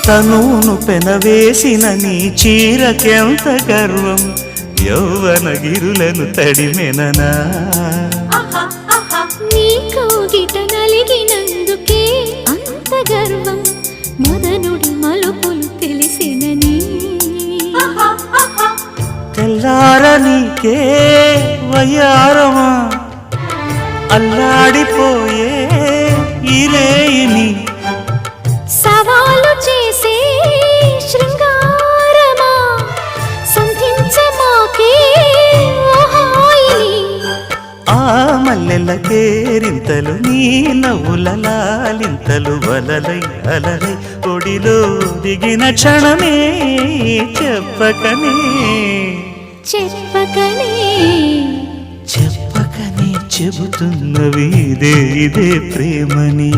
తనును పెనవేసిన నీ చీరకెంత గర్వం యౌవన గిరులను తడిమెననా నీ కౌగిట నలిగినందుకే అంత గర్వం మదనుడి మలుపులు తెలిసినని తెల్లార నీకే వయ్యారమా అల్లాడిపోయే ఇరేయిని సవాలు చేసే శృంగారమా సంధించమాకే ఆ మల్లెల కేరింతలు నీ నవ్వుల లాలింతలు వలలై అలలై ఒడిలో దిగిన క్షణమే చెప్పకనే చెప్పకనే చెప్పకనే చెబుతున్నవి ఇదే ప్రేమని